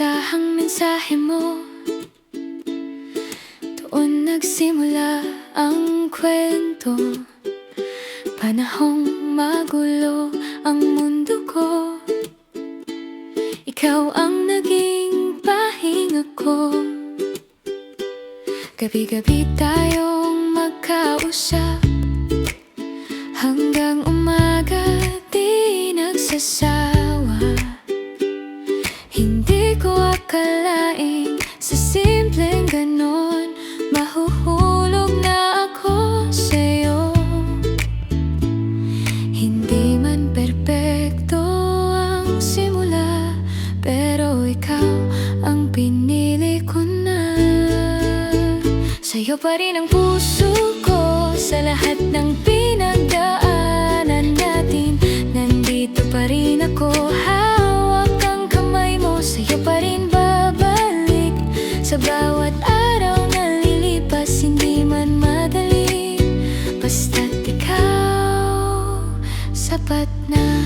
inaasahang mensahe mo. Doon nagsimula ang kwento. Panahong magulo ang mundo ko. Ikaw ang naging pahinga ko. Gabi-gabi tayong magkausap, hanggang umaga di nagsasawa. Hindi ko akalaing sa simpleng ganon mahuhulog na ako sa'yo. Hindi man perpekto ang simula, pero ikaw ang pinili ko na. Sa'yo pa rin ang puso ko, sa lahat ng pinagdaanan natin. Nandito pa rin ako, hawak ang kamay mo. Sa'yo pa rin babalik, sa bawat araw na lilipas. Hindi man madali, basta't ikaw sapat na.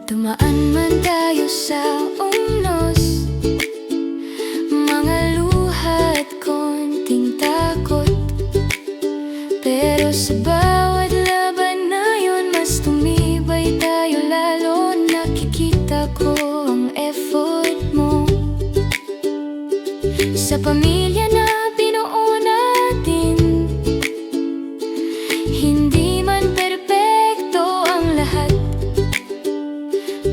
Dumaan man tayo sa unos, mga luha at konting takot, pero sa bawat laban na yun, mas tumibay tayo lalo. Nakikita ko ang effort mo sa pamilya na binuo natin. Hindi man perpekto ang lahat,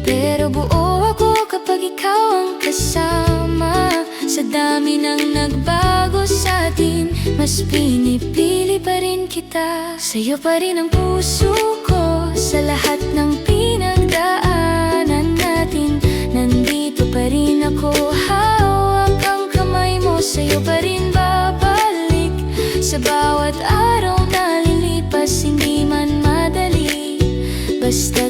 pero buo ako kapag ikaw ang kasama. Sa dami ng nagbago sa atin, mas pinipili pa rin kita. Sa'yo pa rin ang puso ko, sa lahat ng pinagdaanan natin. Nandito pa rin ako, hawak ang kamay mo. Sa'yo pa rin babalik, sa bawat araw na lilipas. Hindi man madali, basta